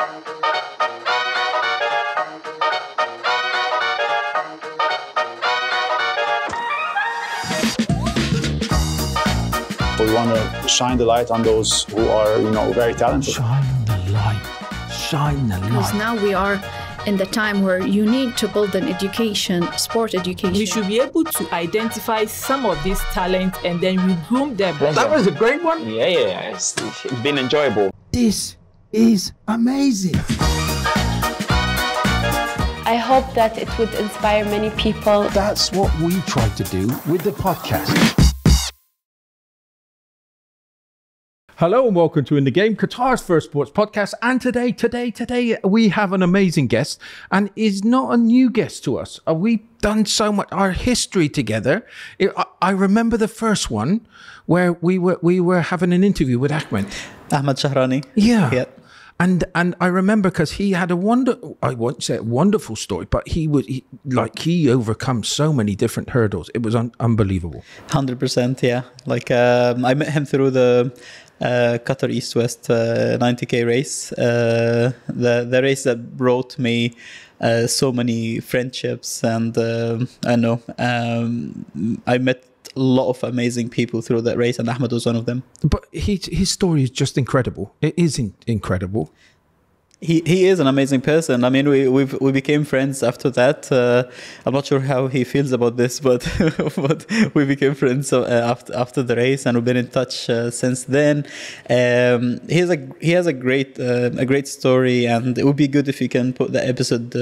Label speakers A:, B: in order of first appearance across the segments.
A: We want to shine the light on those who are, very talented.
B: Shine the light. Shine the light.
C: Because now we are in the time where you need to build an education, sport education.
D: We should be able to identify some of these talents and then we groom them.
B: That was a great one.
E: Yeah. It's been enjoyable.
B: This is amazing.
F: I hope that it would inspire many people.
B: That's what we try to do with the podcast. Hello and welcome to In The Game, Qatar's first sports podcast. And today, we have an amazing guest, and is not a new guest to us. We've done so much, our history together. I remember the first one where we were having an interview with Ahmed
G: Shahrani.
B: Yeah. And I remember because he had I won't say a wonderful story, but he overcome so many different hurdles. It was unbelievable.
G: 100%, yeah. I met him through the Qatar East-West 90K race. The race that brought me so many friendships, and I met a lot of amazing people through that race, and Ahmed was one of them.
B: But his story is just incredible. It is incredible.
G: He is an amazing person. I mean, we became friends after that. I'm not sure how he feels about this, but but we became friends after the race, and we've been in touch since then. He has a great story, and it would be good if you can put the episode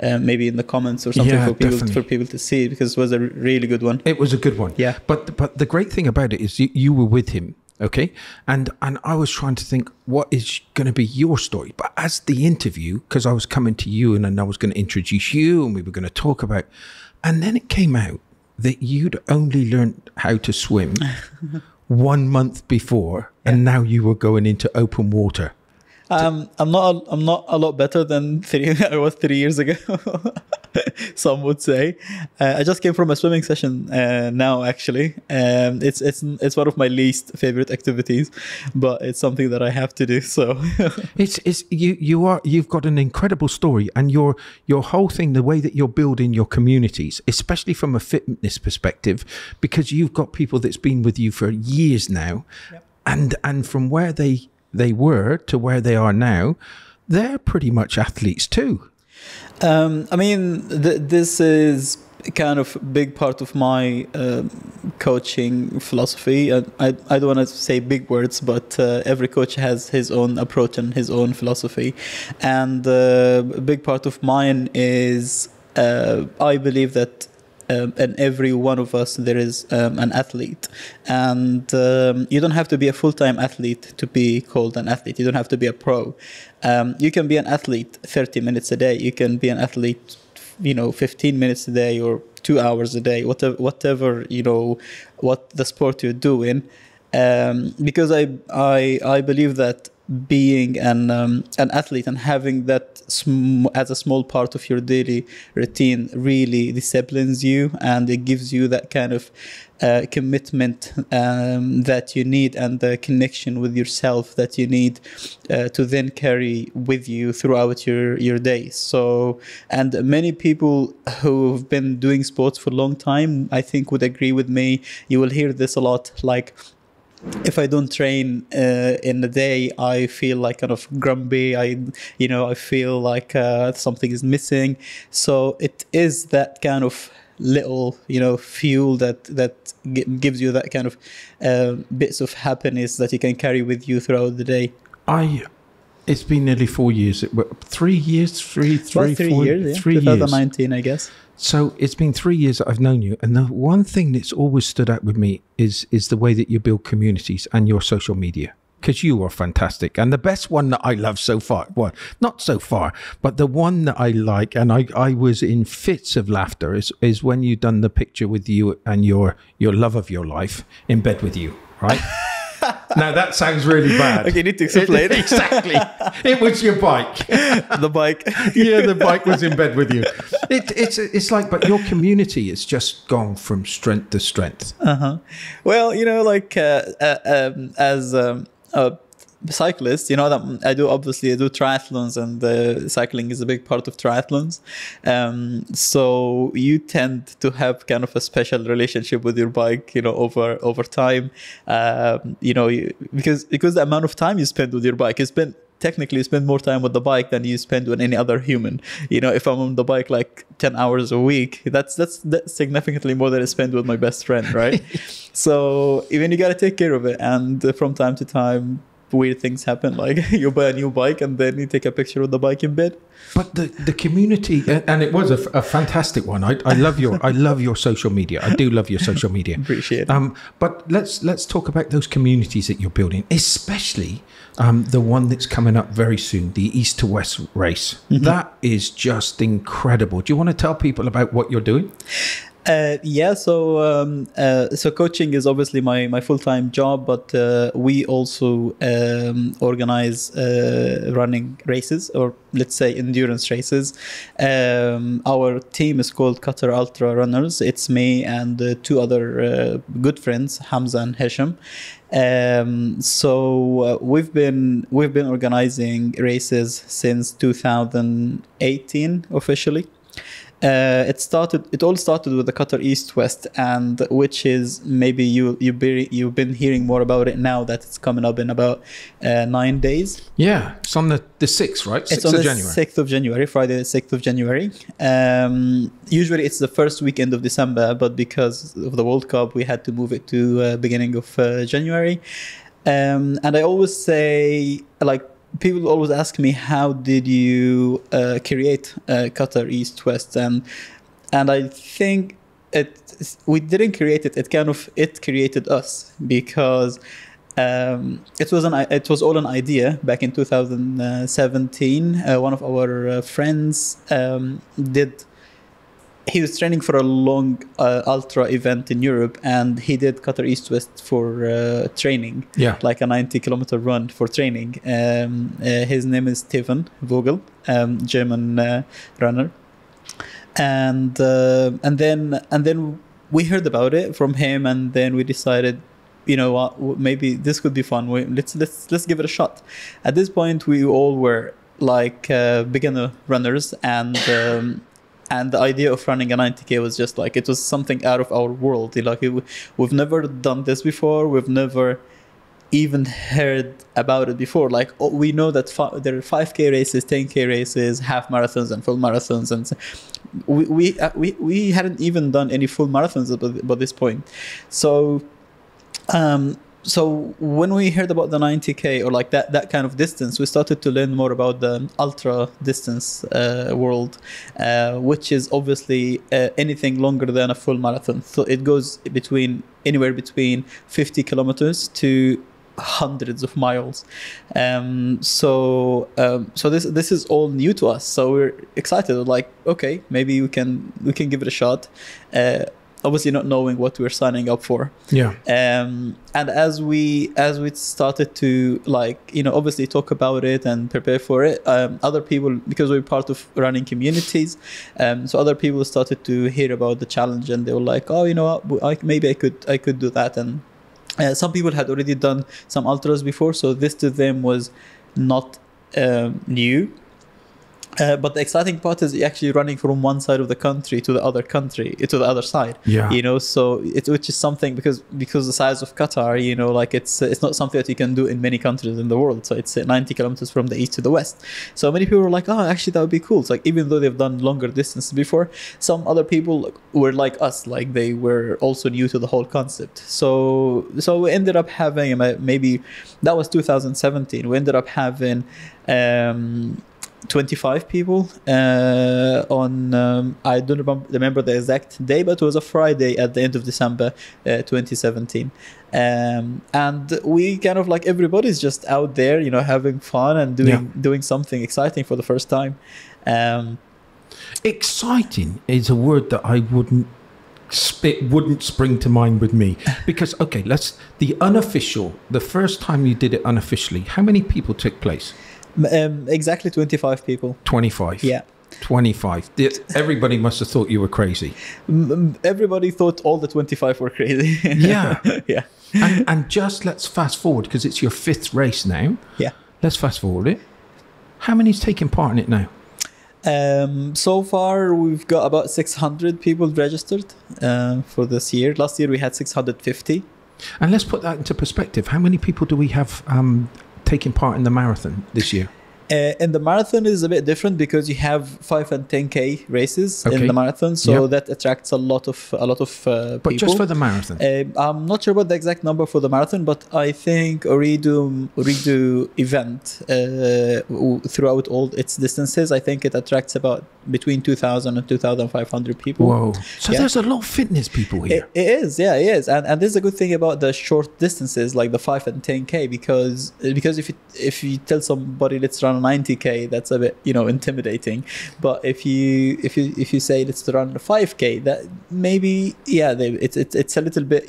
G: maybe in the comments or something for people to see, because it was a really good one.
B: It was a good one.
G: Yeah.
B: But the great thing about it is you were with him. Okay. And I was trying to think, what is going to be your story? But as the interview, because I was coming to you and then I was going to introduce you and we were going to talk about, and then it came out that you'd only learned how to swim 1 month before, and now you were going into open water.
G: I'm not a lot better than I was 3 years ago. Some would say. I just came from a swimming session now. Actually, it's one of my least favorite activities, but it's something that I have to do. So you've got an incredible story, and your whole thing, the way that you're building your communities, especially from a fitness perspective, because you've got people that's been with you for years now, yep. and from where they were to where they are now, they're pretty much athletes too. I mean, this is kind of a big part of my coaching philosophy. I don't want to say big words, but every coach has his own approach and his own philosophy. And a big part of mine is I believe that in every one of us there is an athlete, and you don't have to be a full-time athlete to be called an athlete. You don't have to be a pro. You can be an athlete 30 minutes a day. You can be an athlete 15 minutes a day or 2 hours a day, whatever what the sport you're doing, because I believe that being an athlete and having that as a small part of your daily routine really disciplines you, and it gives you that kind of commitment that you need, and the connection with yourself that you need to then carry with you throughout your day. So, and many people who've been doing sports for a long time, I think, would agree with me. You will hear this a lot, like, if I don't train in the day, I feel like kind of grumpy. I feel like something is missing. So it is that kind of little, fuel that gives you that kind of bits of happiness that you can carry with you throughout the day.
B: It's been nearly 4 years. 3 years, three years, yeah. 3 years.
G: 2019, I guess.
B: So it's been 3 years that I've known you, and the one thing that's always stood out with me is the way that you build communities and your social media, because you are fantastic. And the best one that I love so far, well, not so far, but the one that I like, and I was in fits of laughter, is when you done the picture with you and your love of your life in bed with you, right? Now that sounds really bad.
G: Okay, you need to explain.
B: Exactly. It was your bike.
G: The bike.
B: Yeah, the bike was in bed with you. It's like, but your community has just gone from strength to strength.
G: Well, cyclist, you know that I do triathlons, and cycling is a big part of triathlons. So you tend to have kind of a special relationship with your bike, you know, over time. You know, because the amount of time you spend with your bike, you spend more time with the bike than you spend with any other human. You know, if I'm on the bike like 10 hours a week, that's significantly more than I spend with my best friend, right? So even you got to take care of it. And from time to time, weird things happen, like you buy a new bike and then you take a picture of the bike in bed.
B: But the community, and it was a fantastic one. I love your social media. I do love your social media.
G: Appreciate it.
B: But let's talk about those communities that you're building, especially the one that's coming up very soon, the East to West race.
G: Mm-hmm.
B: That is just incredible. Do you want to tell people about what you're doing?
G: So coaching is obviously my full-time job, but we also organize running races, or let's say endurance races. Our team is called Qatar Ultra Runners. It's me and two other good friends, Hamza and Hisham. So we've been organizing races since 2018 officially. It all started with the Qatar East West, and which is maybe you've been hearing more about it now that it's coming up in about 9 days.
B: Yeah, it's on the 6th, right? 6th
G: it's on
B: of
G: the
B: January.
G: 6th of January, Friday the 6th of January. Usually it's the first weekend of December, but because of the World Cup, we had to move it to beginning of January. And I always say, like, people always ask me, how did you create Qatar East West? And I think we didn't create it. It created us, because it was all an idea back in 2017. One of our friends he was training for a long ultra event in Europe, and he did Qatar East West for training, like a 90-kilometer run for training. His name is Steven Vogel, German runner, and then we heard about it from him, and then we decided, you know what, maybe this could be fun. Let's give it a shot. At this point, we all were like beginner runners, and the idea of running a 90K was just like, it was something out of our world. Like, we've never done this before. We've never even heard about it before. Like, we know that there are 5K races, 10K races, half marathons and full marathons. And we hadn't even done any full marathons by this point. So when we heard about the 90K, or like that kind of distance, we started to learn more about the ultra distance world, which is obviously anything longer than a full marathon. So it goes anywhere between 50 kilometers to hundreds of miles. So this is all new to us. So we're excited. We're like, okay, maybe we can give it a shot. Obviously not knowing what we're signing up for. Yeah. And as we started to, like, you know, obviously talk about it and prepare for it, other people, because we're part of running communities, so other people started to hear about the challenge, and they were like, oh, you know what, maybe I could do that. And some people had already done some ultras before, so this to them was not new. But the exciting part is actually running from one side of the country to the other side. Yeah. You know, so which is something, because the size of Qatar, you know, like it's not something that you can do in many countries in the world. So it's 90 kilometers from the east to the west. So many people were like, oh, actually that would be cool. It's like, even though they've done longer distances before, some other people were like us, like they were also new to the whole concept. So we ended up having, maybe that was 2017. We ended up having 25 people on I don't remember the exact day, but it was a Friday at the end of December 2017, and we kind of, like, everybody's just out there, you know, having fun and doing something exciting for the first time.
B: Exciting is a word that I wouldn't spring to mind with me, because the first time you did it unofficially, how many people took place?
G: Exactly 25 people.
B: 25.
G: Yeah.
B: 25. Everybody must have thought you were crazy.
G: Everybody thought all the 25 were crazy.
B: Yeah.
G: Yeah.
B: And just let's fast forward, because it's your 5th race now.
G: Yeah.
B: Let's fast forward it. How many's taking part in it now?
G: So far, we've got about 600 people registered for this year. Last year, we had 650.
B: And let's put that into perspective. How many people do we have taking part in the marathon this year?
G: In the marathon is a bit different because you have 5 and 10K races in the marathon, so that attracts a lot of people.
B: But just for the marathon,
G: I'm not sure about the exact number for the marathon, but I think Ooredoo event throughout all its distances, I think it attracts about between 2,000 and 2,500 people.
B: Whoa! So there's a lot of fitness people here.
G: It is, and this is a good thing about the short distances like the 5 and 10K because if you tell somebody let's run 90K, that's a bit intimidating. But if you say let's run 5K, that maybe it's a little bit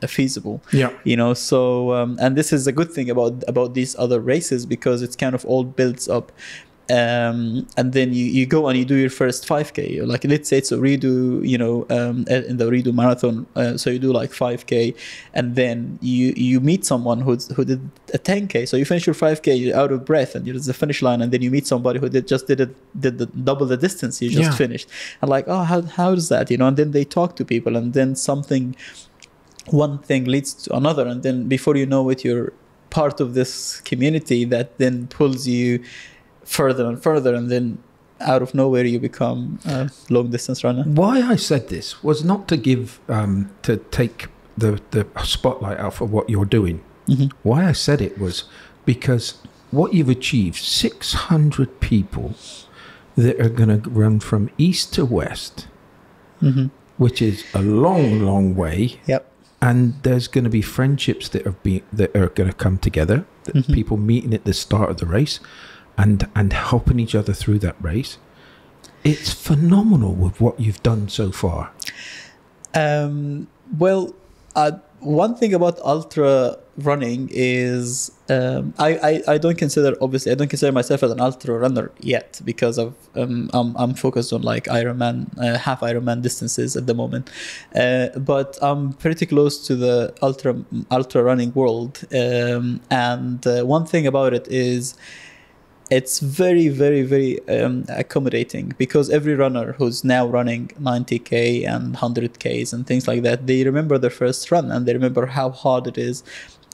G: feasible. Yeah. So and this is a good thing about these other races because it's kind of all builds up. And then you go and you do your first 5K. Like let's say it's Ooredoo, in the Ooredoo marathon. So you do like 5K, and then you meet someone who did a 10K. So you finish your 5K, you're out of breath, and you're at the finish line, and then you meet somebody who did the double the distance you just finished, and like, oh, how does that? And then they talk to people, and then one thing leads to another, and then before you know it, you're part of this community that then pulls you further and further, and then out of nowhere you become a long distance runner.
B: Why I said this was not to give to take the spotlight out for what you're doing. Mm-hmm. Why I said it was because what you've achieved, 600 people that are going to run from east to west, which is a long way.
G: Yep.
B: And there's going to be friendships that are going to come together, people meeting at the start of the race and helping each other through that race. It's phenomenal with what you've done so far.
G: Well, one thing about ultra running is I don't consider myself as an ultra runner yet because of I'm focused on like Ironman, half Ironman distances at the moment, but I'm pretty close to the ultra running world, and one thing about it is it's very, very, very accommodating because every runner who's now running 90K and 100Ks and things like that, they remember their first run and they remember how hard it is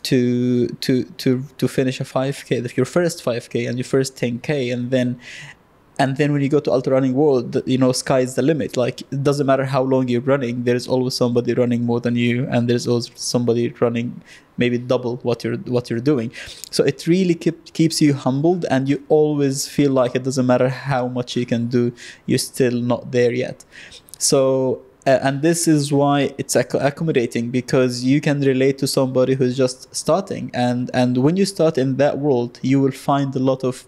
G: to finish a 5K, your first 5K and your first 10K, and then when you go to ultra running world, sky's the limit. Like it doesn't matter how long you're running, there's always somebody running more than you, and there's also somebody running maybe double what you're doing. So it really keeps you humbled, and you always feel like it doesn't matter how much you can do, you're still not there yet. So and this is why it's accommodating, because you can relate to somebody who's just starting, and when you start in that world, you will find a lot of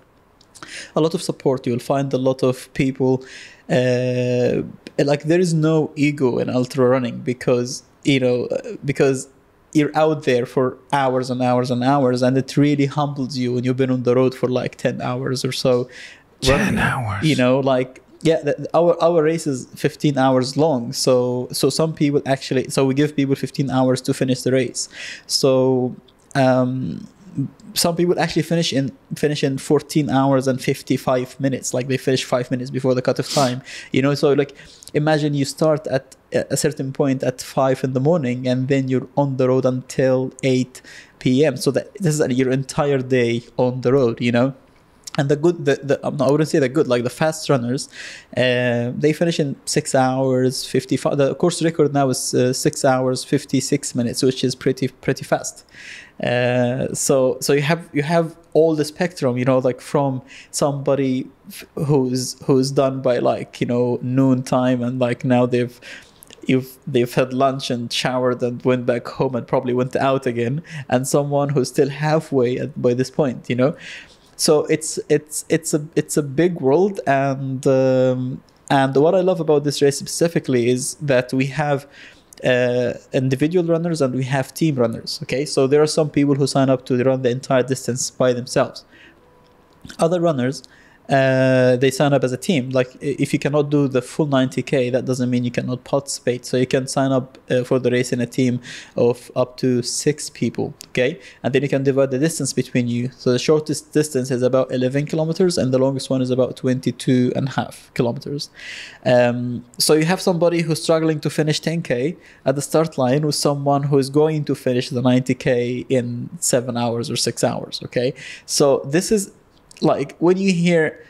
G: support. You'll find a lot of people, like there is no ego in ultra running because you're out there for hours and hours and hours, and it really humbles you when you've been on the road for like 10 hours or so.
B: 10 hours.
G: Our race is 15 hours long. So some people actually, we give people 15 hours to finish the race. So some people actually finish in 14 hours and 55 minutes. Like they finish 5 minutes before the cutoff time. So like imagine you start at a certain point at 5 in the morning, and then you're on the road until 8 p.m. So that this is your entire day on the road. And I wouldn't say the good, like the fast runners, they finish in 6 hours 55. The course record now is 6 hours 56 minutes, which is pretty fast. So you have all the spectrum, like from somebody who's done by like noon time, and like now they've had lunch and showered and went back home and probably went out again, and someone who's still halfway by this point. So it's a big world, and what I love about this race specifically is that we have individual runners and we have team runners. Okay, so there are some people who sign up to run the entire distance by themselves. Other runners they sign up as a team. Like if you cannot do the full 90K, that doesn't mean you cannot participate. So you can sign up for the race in a team of up to 6 people, okay? And then you can divide the distance between you. So the shortest distance is about 11 kilometers and the longest one is about 22.5 kilometers. So you have somebody who's struggling to finish 10K at the start line with someone who is going to finish the 90K in 7 hours or 6 hours, okay? So this is like when you hear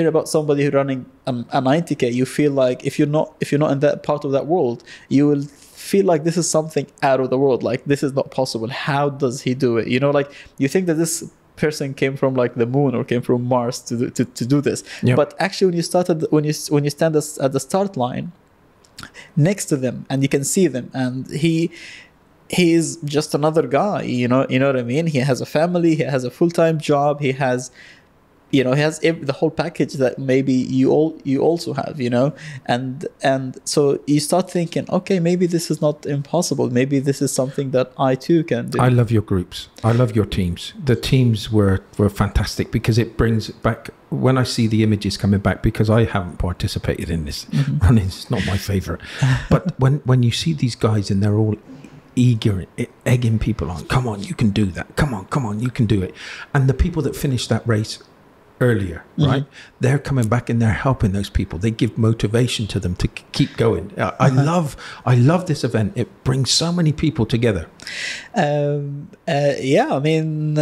G: about somebody running a 90K, you feel like if you're not in that part of that world, you will feel like this is something out of the world. Like this is not possible. How does he do it? You know, like you think that this person came from like the moon or came from Mars to do this. Yep. But actually, when you stand at the start line next to them and you can see them, and he is just another guy. You know what I mean? He has a family. He has a full-time job. He has the whole package that maybe you also have, you know, and so you start thinking, okay, maybe this is not impossible. Maybe this is something that I too can do.
B: I love your groups. I love your teams. The teams were fantastic because it brings back, when I see the images coming back, because I haven't participated in this running, it's not my favorite, but when you see these guys and they're all eager, egging people on, come on, you can do that, come on, you can do it, and the people that finish that race earlier, right? They're coming back and they're helping those people. They give motivation to them to keep going. I love this event. It brings so many people together.
G: Yeah, I mean,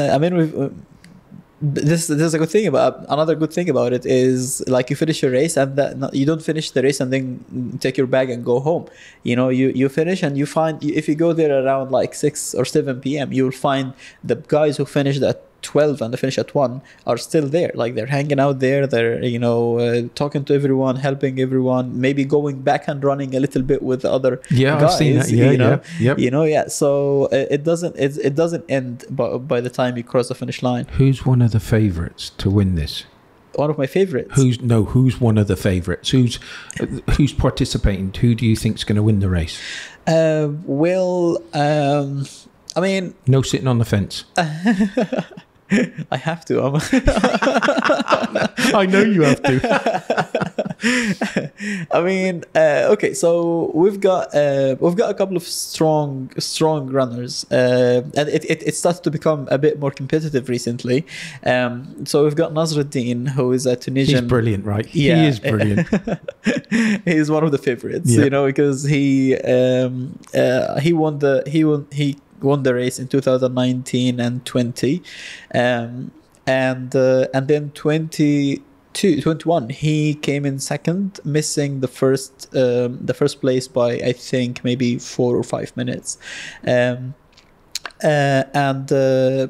G: this is a good thing about another good thing about it is like you finish your race and you don't finish the race and then take your bag and go home. You know, you finish and you find, if you go there around like 6 or 7 p.m. you'll find the guys who finished at 12 and they finish at 1 are still there. Like they're hanging out there, they're talking to everyone, helping everyone, maybe going back and running a little bit with the other guys.
B: I've seen that.
G: So it doesn't end by the time you cross the finish line.
B: Who's one of the favorites to win this?
G: One of my favorites.
B: Who's one of the favorites? Who's participating? Who do you think's going to win the race?
G: I mean,
B: no sitting on the fence.
G: I have to.
B: I know you have to.
G: I mean, okay. So we've got a couple of strong runners, and it started to become a bit more competitive recently. So we've got Nasruddin, who is a Tunisian.
B: He's brilliant, right?
G: Yeah.
B: He is brilliant.
G: He's one of the favorites, you know, because he won the race in 2019 and 20, and then 21 he came in second, missing the first place by I think maybe 4 or 5 minutes, and the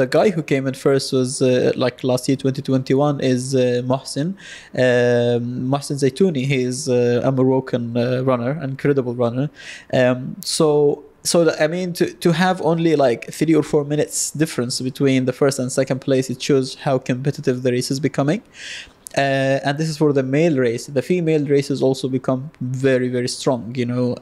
G: guy who came in first was like last year 2021 is Mohsen Zaytouni. He is a Moroccan runner, incredible runner. So I mean, to have only like 3 or 4 minutes difference between the first and second place, it shows how competitive the race is becoming. And this is for the male race. The female races also become very, very strong. You know,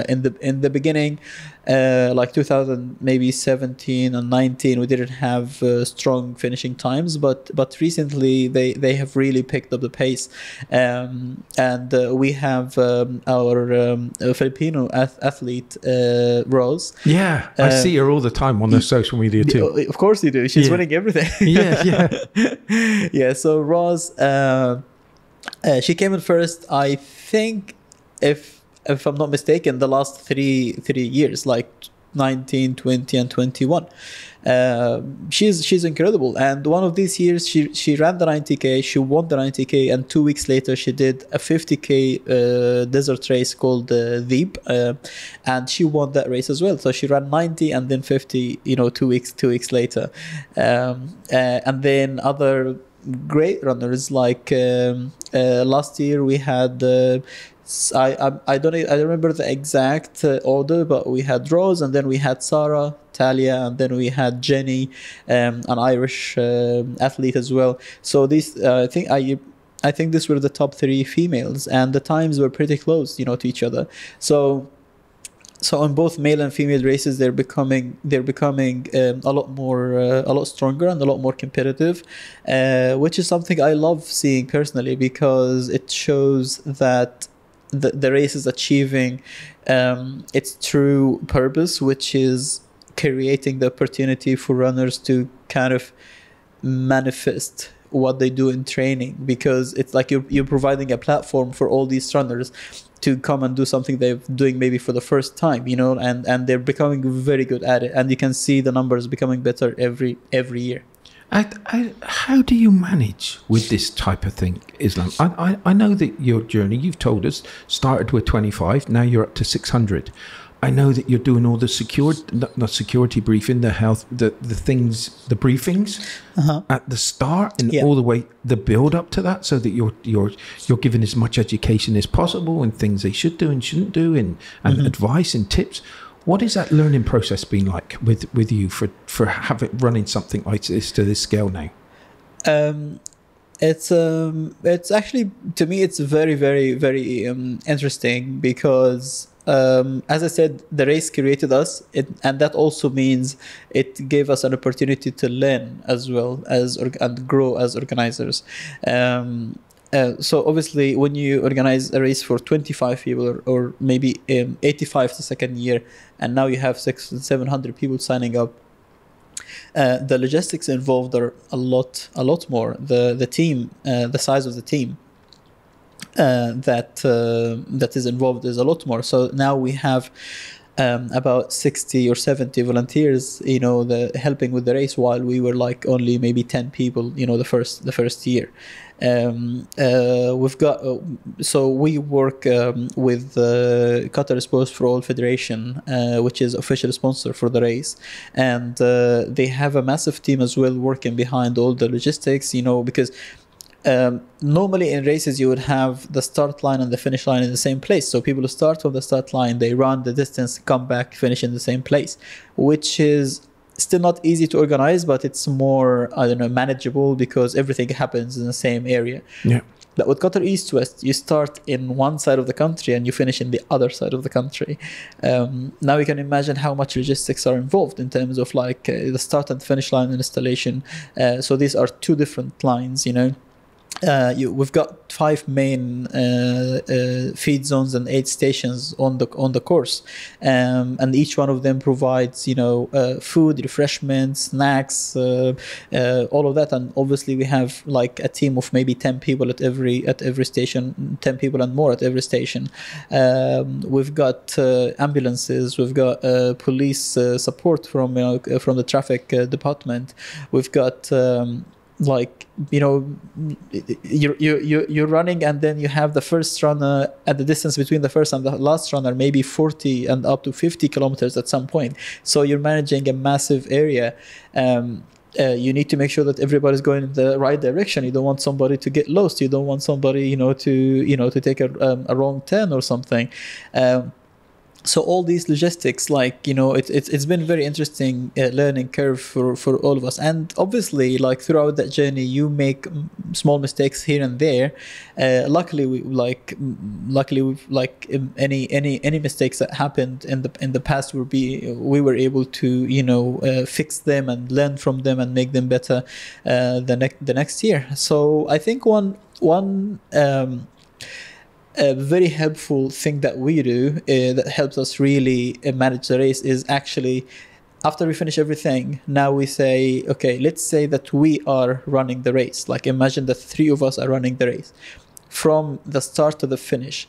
G: in the beginning, like 2017 and 19, we didn't have strong finishing times, but recently they have really picked up the pace. And we have our Filipino athlete Rose.
B: Yeah, I see her all the time on the social media too.
G: Of course you do. She's winning everything.
B: Yeah.
G: Yeah. So Rose, she came in first, I think, if I'm not mistaken, the last three years, like 19, 20, and 21. She's incredible. And one of these years, she ran the 90K, she won the 90K, and 2 weeks later, she did a 50K desert race called Deep, and she won that race as well. So she ran 90 and then 50, 2 weeks later. And then other great runners, like last year we had I don't remember the exact order, but we had Rose, and then we had Sarah, Talia, and then we had Jenny, an Irish athlete as well. So these I think these were the top 3 females, and the times were pretty close, to each other. So so on both male and female races, they're becoming a lot stronger and a lot more competitive, which is something I love seeing personally, because it shows that the race is achieving its true purpose, which is creating the opportunity for runners to kind of manifest what they do in training, because it's like you're providing a platform for all these runners to come and do something they're doing maybe for the first time, and they're becoming very good at it, and you can see the numbers becoming better every year.
B: How do you manage with this type of thing, Islam? I know that your journey, you've told us, started with 25, now you're up to 600. I know that you're doing all the security briefing, the health, the things, the briefings at the start, and all the way the build up to that, so that you're giving as much education as possible and things they should do and shouldn't do, and advice and tips. What is that learning process been like with you for running something like this to this scale now?
G: It's actually, to me, it's very, very, very interesting, because as I said, the race created us, and that also means it gave us an opportunity to learn as well and grow as organizers. So obviously, when you organize a race for 25 people or maybe 85 the second year, and now you have 600 700 people signing up, the logistics involved are a lot more. The team, the size of the team that is involved is a lot more. So now we have about 60 or 70 volunteers, helping with the race, while we were like only maybe 10 people, the first year. We've got so we work with Qatar Sports for All Federation, which is official sponsor for the race, and they have a massive team as well working behind all the logistics, because normally in races you would have the start line and the finish line in the same place. So people start from the start line, they run the distance, come back, finish in the same place, which is still not easy to organize, but it's more, manageable, because everything happens in the same area. Yeah. But with Qatar East-West, you start in one side of the country and you finish in the other side of the country. Now you can imagine how much logistics are involved in terms of like the start and finish line installation. So these are two different lines, we've got 5 main feed zones and 8 stations on the course, and each one of them provides food, refreshments, snacks, all of that. And obviously we have like a team of maybe 10 people at every station, 10 people and more at every station. We've got ambulances, we've got police support from the traffic department. We've got you're running, and then you have the first runner, at the distance between the first and the last runner, maybe 40 and up to 50 kilometers at some point. So you're managing a massive area. You need to make sure that everybody's going in the right direction. You don't want somebody to get lost. You don't want somebody, to take a wrong turn or something. So all these logistics, it's been very interesting learning curve for all of us. And obviously, throughout that journey, you make small mistakes here and there. Luckily, any mistakes that happened in the past we were able to fix them and learn from them and make them better the next year. So I think one a very helpful thing that we do that helps us really manage the race is actually, after we finish everything, now we say, okay, let's say that we are running the race. Like, imagine the 3 of us are running the race. From the start to the finish,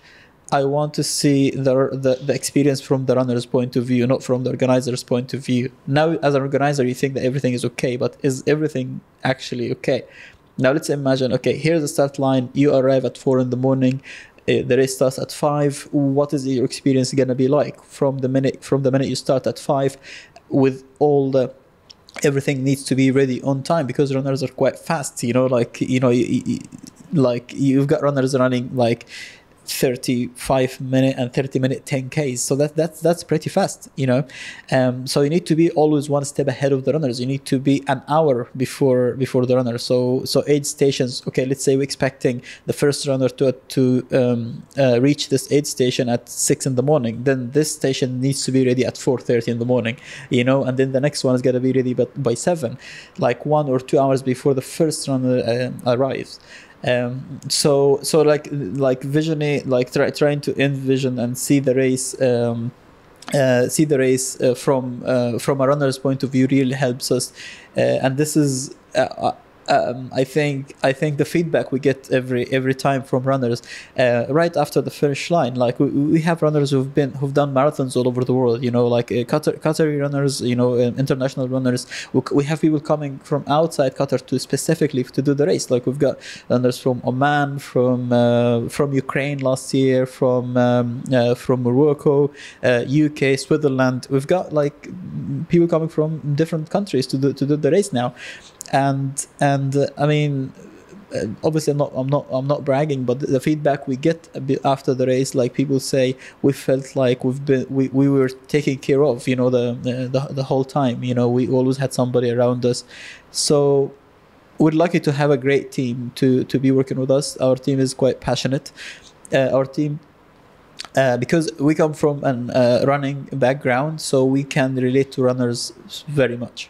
G: I want to see the experience from the runner's point of view, not from the organizer's point of view. Now, as an organizer, you think that everything is okay, but is everything actually okay? Now, let's imagine, okay, here's the start line. You arrive at 4 in the morning. The race starts at 5. What is your experience going to be like from the minute you start at 5, with all everything needs to be ready on time, because runners are quite fast. You've got runners running 35-minute and 30-minute 10Ks. So that's pretty fast, you know. So you need to be always one step ahead of the runners. You need to be an hour before the runner. So aid stations. Okay, let's say we're expecting the first runner to reach this aid station at 6 in the morning. Then this station needs to be ready at 4:30 in the morning, you know. And then the next one is gonna be ready by 7, like 1 or 2 hours before the first runner arrives. So like visioning, like trying to envision and see the race from a runner's point of view really helps us, and this is I think the feedback we get every time from runners right after the finish line. Like we have runners who've done marathons all over the world, you know, like Qatari runners, you know, international runners. We have people coming from outside Qatar specifically to do the race. Like we've got runners from Oman, from Ukraine last year, from Morocco, UK, Switzerland. We've got like people coming from different countries to do the race now. And I mean, obviously I'm not bragging, but the feedback we get a bit after the race, like people say we felt like we were taken care of, you know, the whole time, you know, we always had somebody around us. So we're lucky to have a great team to be working with us. Our team is quite passionate. Our team, because we come from a running background, so we can relate to runners very much.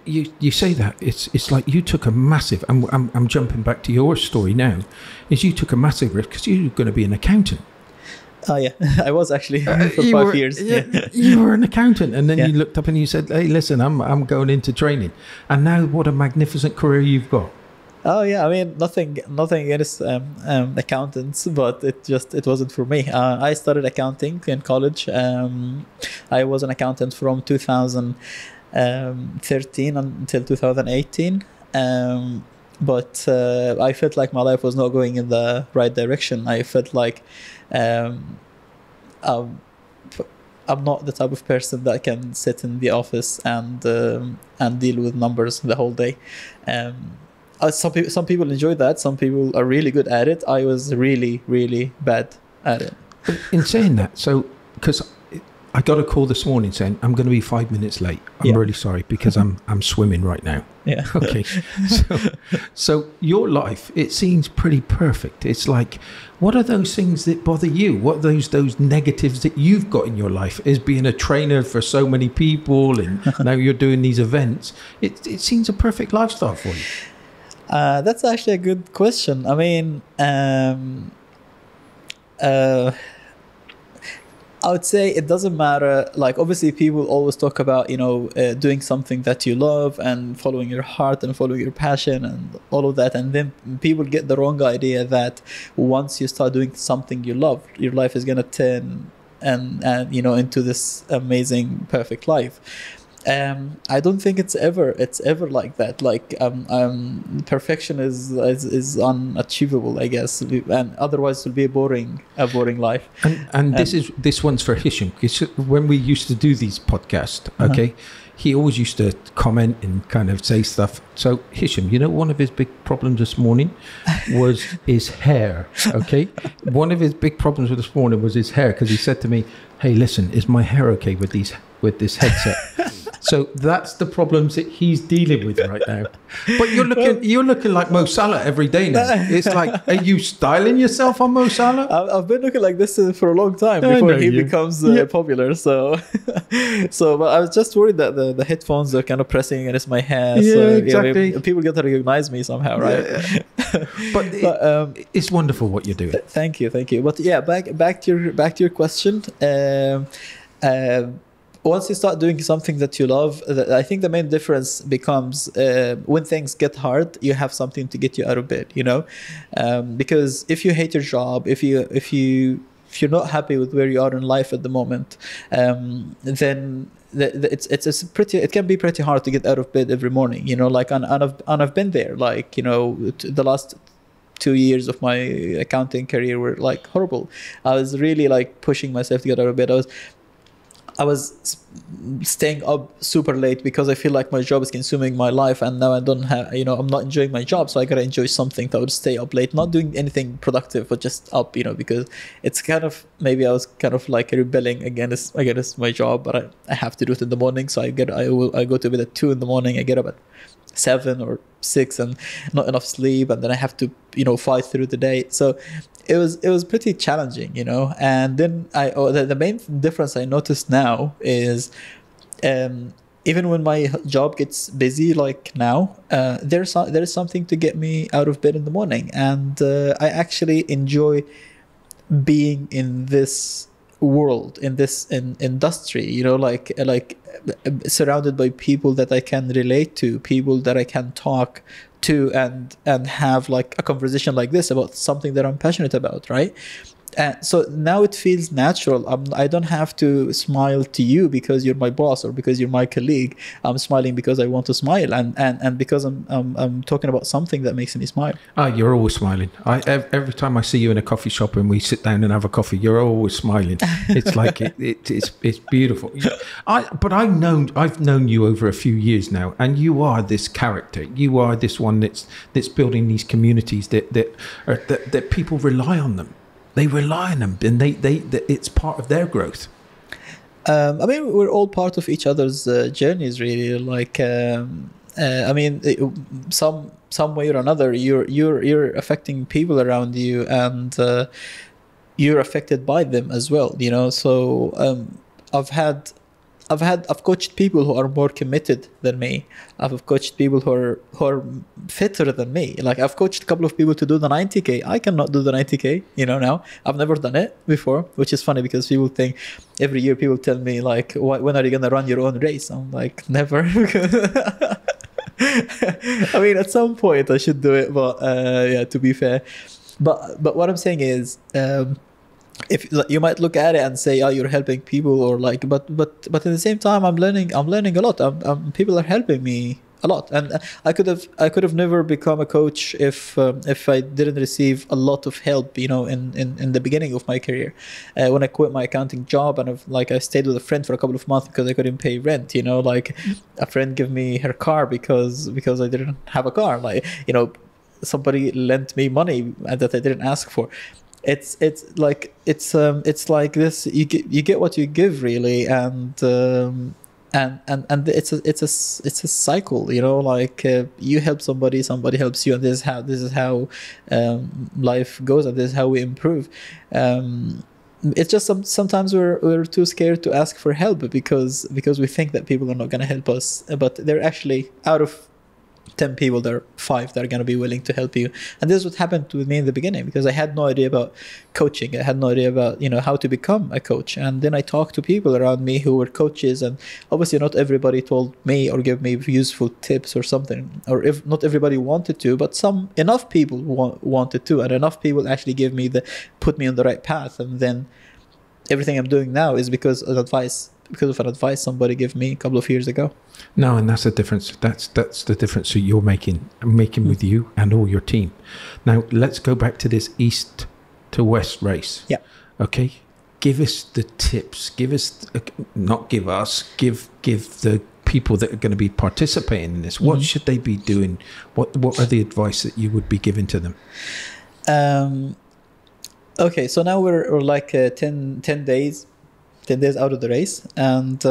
B: You say that it's like you took a massive. I'm jumping back to your story now. Is you took a massive risk because you were going to be an accountant.
G: Oh yeah, I was actually for 5 years.
B: Yeah, you were an accountant, and then you looked up and you said, "Hey, listen, I'm going into training." And now, what a magnificent career you've got.
G: Oh yeah, I mean nothing against accountants, but it wasn't for me. I started accounting in college. I was an accountant from 2013 until 2018. But I felt like my life was not going in the right direction. I felt like I'm not the type of person that can sit in the office and deal with numbers the whole day. Some people enjoy that. Some people are really good at it. I was really, really bad at it.
B: In saying that, so because I got a call this morning saying I'm going to be 5 minutes late. I'm really sorry because I'm swimming right now.
G: Yeah.
B: Okay. So your life, it seems pretty perfect. It's like, what are those things that bother you? What are those negatives that you've got in your life? Is being a trainer for so many people, and now you're doing these events. It seems a perfect lifestyle for you.
G: That's actually a good question. I mean, I would say it doesn't matter. Like, obviously, people always talk about, you know, doing something that you love and following your heart and following your passion and all of that. And then people get the wrong idea that once you start doing something you love, your life is going to turn and you know, into this amazing, perfect life. I don't think it's ever like that. Like perfection is unachievable, I guess, and otherwise it will be a boring life.
B: And this one's for Hisham. When we used to do these podcasts, okay, he always used to comment and kind of say stuff. So Hisham, you know, one of his big problems this morning was his hair. Okay, one of his big problems this morning was his hair, because he said to me, "Hey, listen, is my hair okay with this headset?" So that's the problems that he's dealing with right now. But you're looking like Mo Salah every day now. It's like, are you styling yourself on Mo Salah?
G: I've been looking like this for a long time before he becomes popular. So but I was just worried that the headphones are kind of pressing against my hair.
B: Yeah,
G: so,
B: exactly.
G: You know, people get to recognize me somehow, right?
B: Yeah. But it's wonderful what you're doing.
G: Thank you. But yeah, back to your question. Once you start doing something that you love, I think the main difference becomes when things get hard, you have something to get you out of bed, you know? Because if you hate your job, if you're not happy with where you are in life at the moment, then it can be pretty hard to get out of bed every morning, you know? Like, and I've been there. Like, you know, the last 2 years of my accounting career were like horrible. I was really like pushing myself to get out of bed. I was staying up super late because I feel like my job is consuming my life, and now I don't have, I'm not enjoying my job, so I gotta enjoy something that would stay up late, not doing anything productive, but just up, because it's kind of, maybe I was kind of like rebelling against my job, but I have to do it in the morning, so I go to bed at 2 in the morning, I get up at 7 or 6 and not enough sleep, and then I have to fight through the day. So it was pretty challenging, and then the main difference I noticed now is even when my job gets busy like now, there is something to get me out of bed in the morning, and I actually enjoy being in this world, in this industry, like surrounded by people that I can relate to, people that I can talk to and have like a conversation like this about something that I'm passionate about, right? So now it feels natural. I don't have to smile to you because you're my boss or because you're my colleague. I'm smiling because I want to smile, and because I'm talking about something that makes me smile.
B: You're always smiling. Every time I see you in a coffee shop and we sit down and have a coffee, you're always smiling. It's like it's beautiful. But I've known you over a few years now, and you are this character. You are this one that's building these communities that people rely on them. They rely on them, and they it's part of their growth.
G: I mean, we're all part of each other's journeys, really. Like, I mean, some way or another, you're affecting people around you, and you're affected by them as well. So I've coached people who are more committed than me. I've coached people who are fitter than me. Like, I've coached a couple of people to do the 90K. I cannot do the 90K, now. I've never done it before, which is funny because people think, every year people tell me, like, when are you going to run your own race? I'm like, never. I mean, at some point I should do it, but to be fair. But what I'm saying is, if you might look at it and say, you're helping people, or like, but at the same time, I'm learning a lot. People are helping me a lot, and I could have never become a coach if I didn't receive a lot of help, in the beginning of my career. When I quit my accounting job, and I stayed with a friend for a couple of months because I couldn't pay rent. Like, a friend gave me her car because I didn't have a car. Like, somebody lent me money that I didn't ask for. It's like this. You get what you give, really, and it's a cycle. Like, you help somebody helps you, and this is how life goes, and this is how we improve. It's just sometimes we're too scared to ask for help because we think that people are not going to help us, but they're actually, out of 10 people, there are 5 that are going to be willing to help you. And this is what happened with me in the beginning, because I had no idea about coaching. I had no idea about how to become a coach. And then I talked to people around me who were coaches, and obviously not everybody told me or gave me useful tips or something, or if not everybody wanted to, but enough people wanted to, and enough people actually put me on the right path. And then everything I'm doing now is because of an advice somebody gave me a couple of years ago.
B: No, and that's the difference. That's the difference that you're making with you and all your team. Now, let's go back to this east to west race.
G: Yeah.
B: Okay. Give us the tips. Give the people that are going to be participating in this. What should they be doing? What are the advice that you would be giving to them?
G: Okay, so now we're like 10 days out of the race, and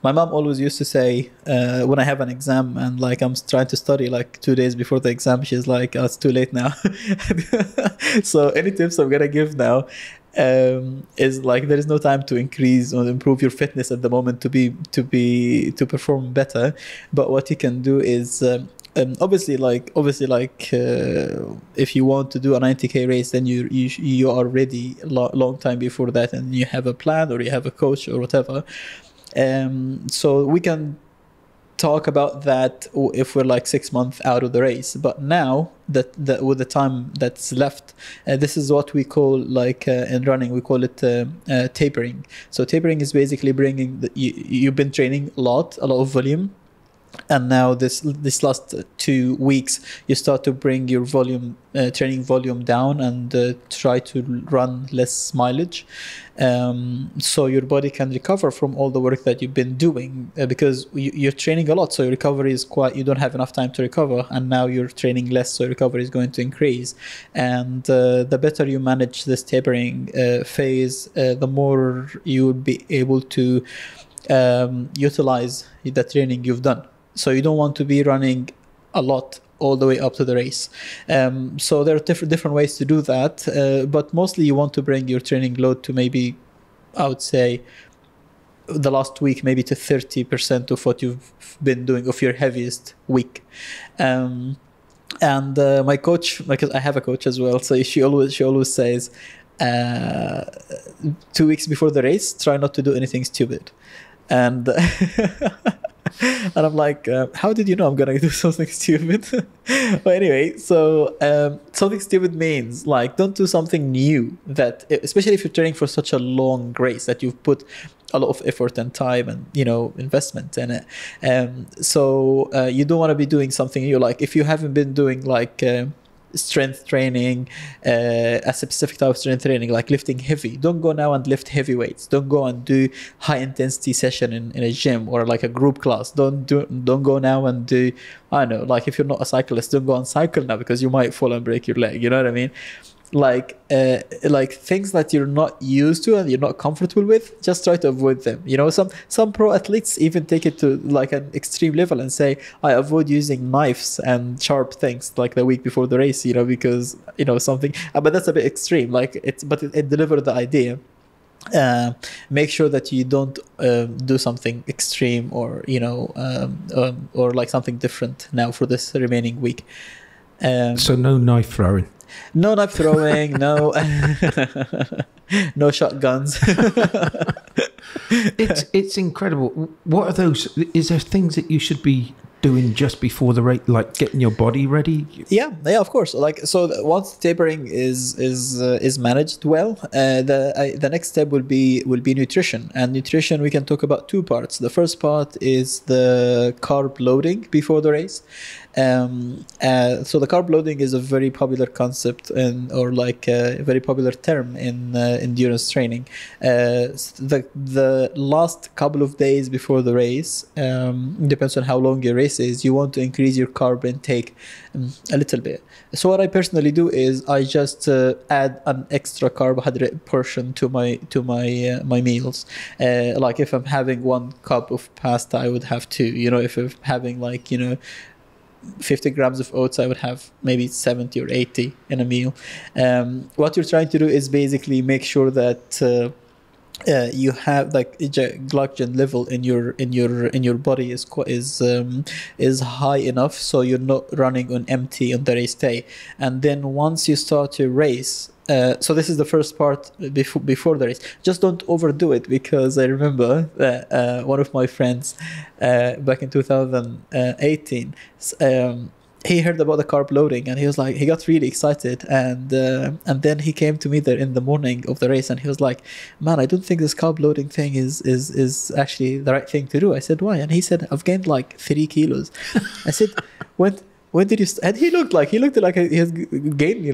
G: my mom always used to say, when I have an exam and like I'm trying to study like 2 days before the exam, she's like, it's too late now. So any tips I'm gonna give now is like, there is no time to increase or improve your fitness at the moment to perform better. But what you can do is obviously if you want to do a 90K race, then you are ready a long time before that, and you have a plan or you have a coach or whatever. So we can talk about that if we're like 6 months out of the race. But now that with the time that's left, this is what we call, like in running, we call it tapering. So tapering is basically bringing you've been training a lot of volume, And now this last 2 weeks, you start to bring your training volume down and try to run less mileage, so your body can recover from all the work that you've been doing, because you're training a lot, so your recovery is you don't have enough time to recover, and now you're training less, so recovery is going to increase. And the better you manage this tapering phase, the more you will be able to utilize the training you've done. So you don't want to be running a lot all the way up to the race. So there are different ways to do that, but mostly you want to bring your training load to maybe, I would say, the last week, maybe to 30% of what you've been doing of your heaviest week. And my coach, because I have a coach as well, so she always says, 2 weeks before the race, try not to do anything stupid. And and I'm like, how did you know I'm gonna do something stupid? But anyway, so something stupid means like, don't do something new, that especially if you're training for such a long race that you've put a lot of effort and time and investment in it. So you don't want to be doing something new. Like if you haven't been doing like strength training, a specific type of strength training, like lifting heavy, don't go now and lift heavy weights. Don't go and do high intensity session in a gym or like a group class. Don't go now and do, I don't know, like if you're not a cyclist, don't go and cycle now, because you might fall and break your leg. You know what I mean? Like things that you're not used to and you're not comfortable with, just try to avoid them. Some pro athletes even take it to like an extreme level and say, I avoid using knives and sharp things like the week before the race, because something, but that's a bit extreme. Like it delivered the idea. Make sure that you don't do something extreme or or like something different now for this remaining week.
B: So no knife throwing.
G: No knife throwing, no no shotguns.
B: It's incredible. What are those? Is there things that you should be doing just before the race, like getting your body ready?
G: Yeah, of course. Like, so once tapering is managed well, the next step will be nutrition. And nutrition, we can talk about two parts. The first part is the carb loading before the race. So the carb loading is a very popular concept or like a very popular term in endurance training. The last couple of days before the race, depends on how long your race is, you want to increase your carb intake a little bit. So what I personally do is I just add an extra carbohydrate portion to my meals. Like if I'm having 1 cup of pasta, I would have 2. If I'm having 50 grams of oats, I would have maybe 70 or 80 in a meal. What you're trying to do is basically make sure that you have like glycogen level in your body is high enough, so you're not running on empty on the race day. And then once you start to race, so this is the first part before the race. Just don't overdo it, because I remember that one of my friends back in 2018, he heard about the carb loading and he got really excited, and then he came to me there in the morning of the race and he was like, man, I don't think this carb loading thing is actually the right thing to do. I said, why? And he said, I've gained like 3 kilos. I said, when did you and he looked like he has gained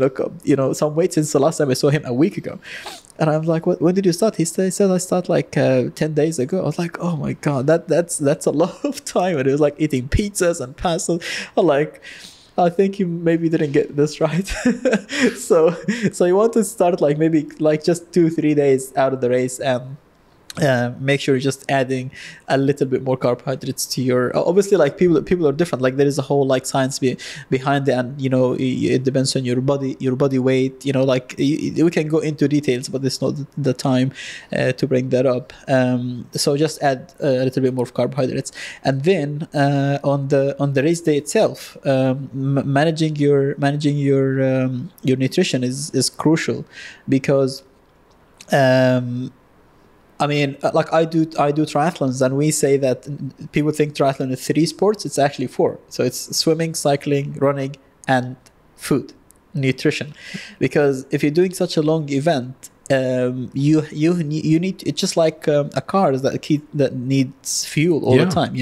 G: some weight since the last time I saw him a week ago. And I'm like, when did you start? He said I started like 10 days ago. I was like, oh my god, that's a lot of time. And it was like eating pizzas and pastas. I'm like, I think you maybe didn't get this right. so you want to start like maybe like just 2-3 days out of the race, and make sure you're just adding a little bit more carbohydrates to your, obviously like people are different, like there is a whole like science behind it, and it depends on your body weight, like we can go into details, but it's not the time to bring that up. So just add a little bit more carbohydrates, and then on the race day itself, managing your nutrition is crucial, because I mean, like I do triathlons, and we say that people think triathlon is 3 sports. It's actually 4. So it's swimming, cycling, running, and food, nutrition. Because if you're doing such a long event, you need, it's just like a car that needs fuel all the time,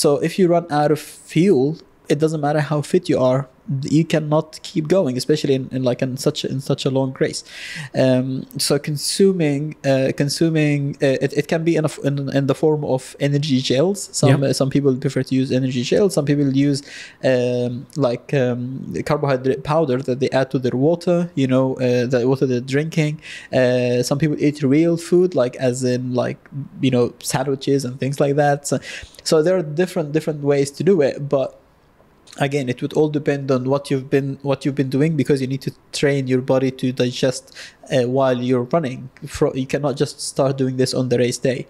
G: So if you run out of fuel, it doesn't matter how fit you are, you cannot keep going, especially in such a long race. So consuming it can be in the form of energy gels. Some people prefer to use energy gels. Some people use carbohydrate powder that they add to their water. The water they're drinking. Some people eat real food, as in sandwiches and things like that. So there are different ways to do it, but again, it would all depend on what you've been doing, because you need to train your body to digest while you're running. You cannot just start doing this on the race day.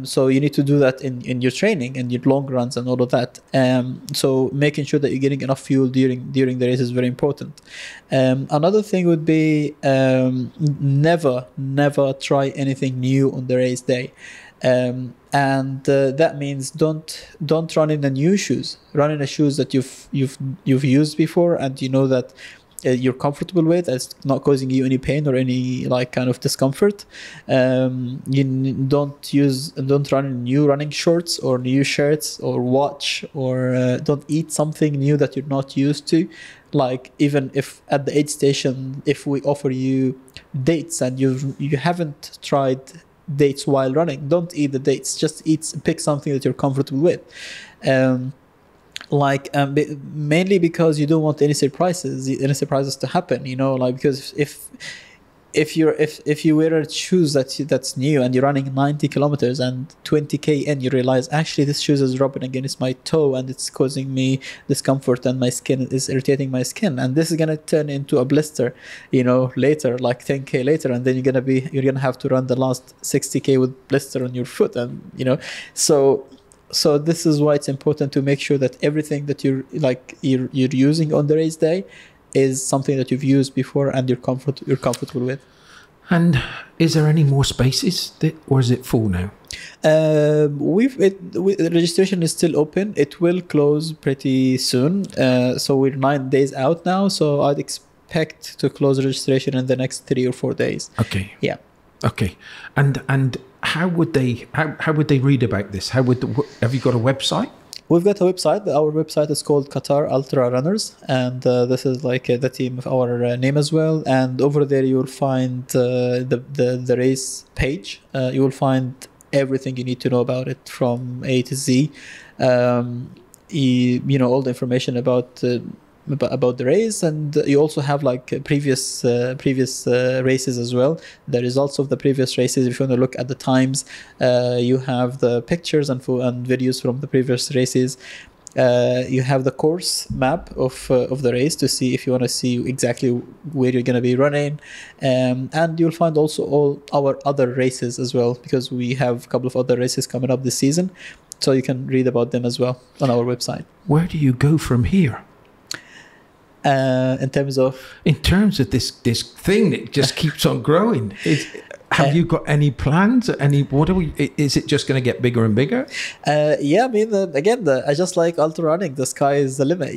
G: So you need to do that in your training and your long runs and all of that. So making sure that you're getting enough fuel during the race is very important. Another thing would be never try anything new on the race day. And that means don't run in the new shoes. Run in the shoes that you've used before, and you know that you're comfortable with. It's not causing you any pain or any kind of discomfort. You don't run in new running shorts or new shirts or watch, or don't eat something new that you're not used to. Even if at the aid station, if we offer you dates and you haven't tried dates while running, don't eat the dates. Just pick something that you're comfortable with. Mainly because you don't want any surprises to happen. Because if you wear shoes that's new and you're running 90 kilometers and 20k in, you realize actually this shoes is rubbing against my toe and it's causing me discomfort and my skin is irritating my skin, and this is gonna turn into a blister later, 10k later, and then you're gonna have to run the last 60k with blister on your foot, and so this is why it's important to make sure that everything that you're using on the race day is something that you've used before and you're comfortable with.
B: And is there any more spaces, or is it full now?
G: The registration is still open. It will close pretty soon. So we're 9 days out now. So I'd expect to close registration in the next 3 or 4 days.
B: Okay.
G: Yeah.
B: Okay. And how would they read about this? Have you got a website?
G: We've got a website. Our website is called Qatar Ultra Runners, and this is the team of our name as well. And over there, you will find the race page. You will find everything you need to know about it from A to Z. All the information about the race, and you also have previous races as well, the results of the previous races. If you want to look at the times, you have the pictures and videos from the previous races. You have the course map of the race to see if you want to see exactly where you're going to be running, and you'll find also all our other races as well, because we have a couple of other races coming up this season, so you can read about them as well on our website.
B: Where do you go from here?
G: In terms of
B: this thing that just keeps on growing, have you got any plans? Is it just going to get bigger and bigger?
G: Yeah, I mean, I just like ultra running. The sky is the limit.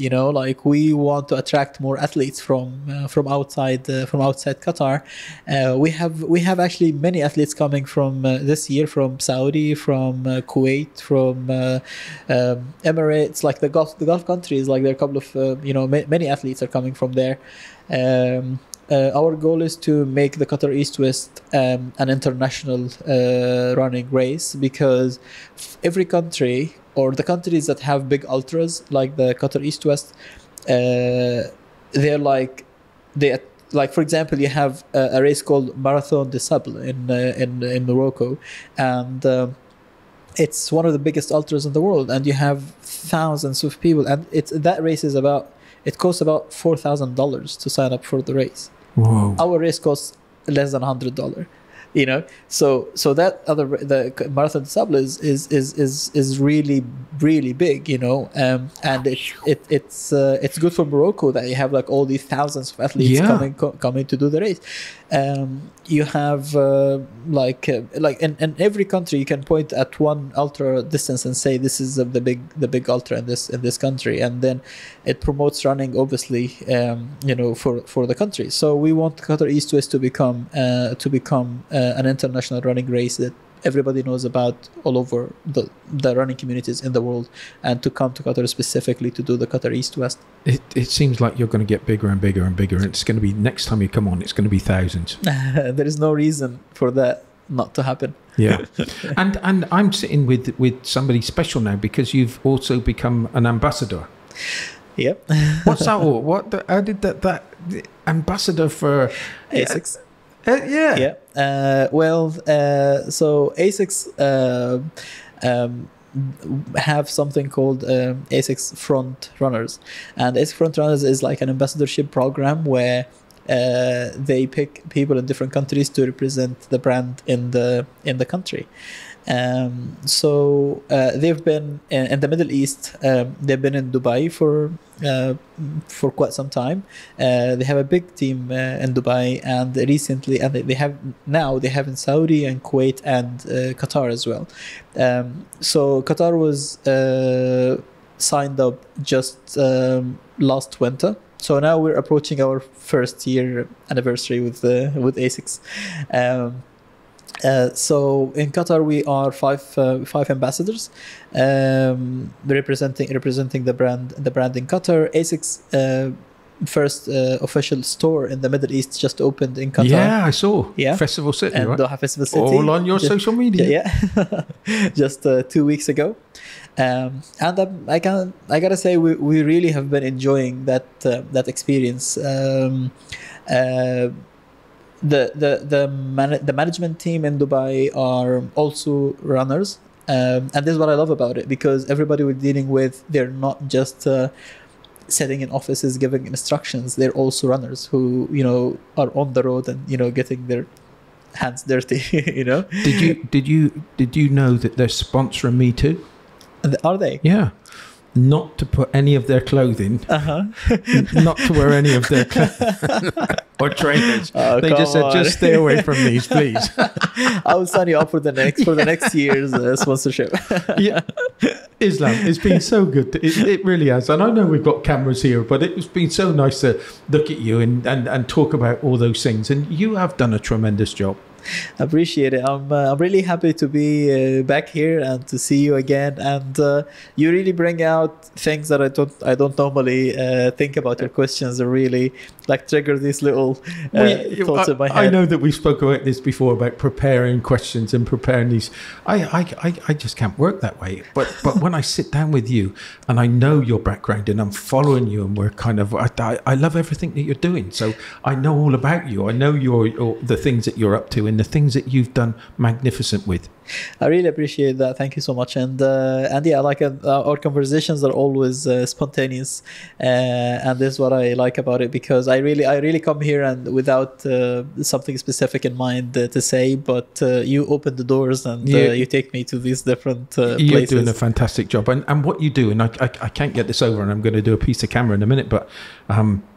G: We want to attract more athletes from outside Qatar. We have actually many athletes coming from this year from Saudi, from Kuwait, from Emirates, the Gulf countries. There are a couple of many athletes are coming from there. Our goal is to make the Qatar East-West an international running race, because every country, or the countries that have big ultras like the Qatar East-West, for example, you have a race called Marathon des Sables in Morocco, and it's one of the biggest ultras in the world, and you have thousands of people, and it costs about $4,000 to sign up for the race.
B: Whoa.
G: Our race costs less than $100. So that the Marathon des Sables is really big, and it's good for Morocco that you have all these thousands of athletes coming to do the race. You have in every country you can point at one ultra distance and say this is the big ultra in this country, and then it promotes running obviously for the country. So we want Qatar East-West to become an international running race that everybody knows about all over the running communities in the world, and to come to Qatar specifically to do the Qatar East-West.
B: It seems like you're going to get bigger and bigger and bigger. And it's going to be, next time you come on, it's going to be thousands.
G: There is no reason for that not to happen.
B: Yeah. And I'm sitting with somebody special now, because you've also become an ambassador.
G: Yep.
B: What's that all? How did that ambassador for
G: Asics?
B: Yeah.
G: So Asics have something called Asics Front Runners, and Asics Front Runners is like an ambassadorship program where they pick people in different countries to represent the brand in the country. So they've been in the Middle East. They've been in Dubai for quite some time. They have a big team in Dubai, and recently, and they have in Saudi and Kuwait and Qatar as well. So Qatar was signed up just last winter. So now we're approaching our first year anniversary with Asics. So in Qatar we are five ambassadors, representing the brand in Qatar. Asics first official store in the Middle East just opened in Qatar.
B: Yeah, I saw. Yeah, Festival City,
G: and
B: right?
G: Doha Festival City.
B: All on your social media.
G: Yeah, just 2 weeks ago. And I gotta say we really have been enjoying that experience. The management team in Dubai are also runners, and this is what I love about it, because everybody we're dealing with, they're not just sitting in offices giving instructions. They're also runners who are on the road and getting their hands dirty.
B: Did you know that they're sponsoring me too?
G: Are they?
B: Yeah. Not to put any of their clothing, not to wear any of their clothing or trainers. They just said, just stay away from these, please.
G: I will sign you up for the next year's sponsorship.
B: Yeah, Islam, it's been so good. It really has. And I know we've got cameras here, but it's been so nice to look at you and talk about all those things. And you have done a tremendous job.
G: Appreciate it. I'm really happy to be back here and to see you again. And you really bring out things that I don't normally think about. Your questions are really like trigger these little thoughts in my head.
B: I know that we spoke about this before, about preparing questions and preparing these. I just can't work that way. But when I sit down with you and I know your background and I'm following you, and we're kind of I love everything that you're doing. So I know all about you. I know the things that you're up to and the things that you've done magnificent with.
G: I really appreciate that. Thank you so much. And yeah, like our conversations are always spontaneous, and this is what I like about it, because I really come here and without something specific in mind to say, but you open the doors and you take me to these different places.
B: You're doing a fantastic job, and what you do, and I can't get this over, and I'm going to do a piece of camera in a minute, but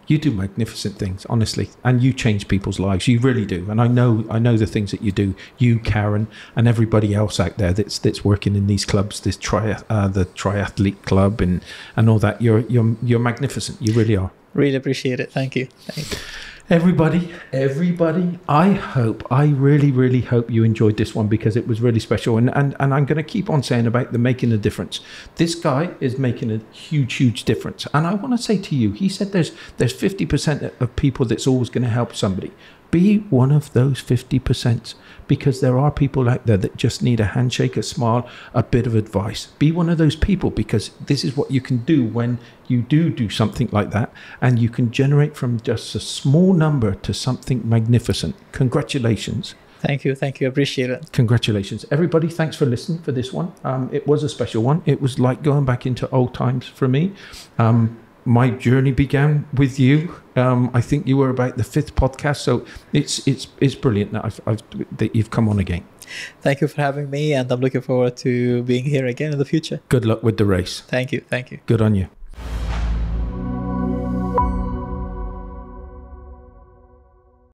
B: you do magnificent things, honestly, and you change people's lives. You really do, and I know the things that you do. You, Karen, and everybody else out there that's working in these clubs, the triathlete club, and all that. You're magnificent. You really are.
G: Really appreciate it. Thank you.
B: Everybody, I really hope you enjoyed this one, because it was really special. And I'm going to keep on saying about the making a difference. This guy is making a huge difference. And I want to say to you, he said there's 50% of people that's always going to help somebody. Be one of those 50%, because there are people out there that just need a handshake, a smile, a bit of advice. Be one of those people, because this is what you can do when you do something like that, and you can generate from just a small number to something magnificent. Congratulations.
G: Thank you. Appreciate it.
B: Congratulations. Everybody, thanks for listening for this one. It was a special one. It was like going back into old times for me. My journey began with you. I think you were about the 5th podcast, so it's brilliant that you've come on again.
G: Thank you for having me, and I'm looking forward to being here again in the future.
B: Good luck with the race.
G: Thank you.
B: Good on you.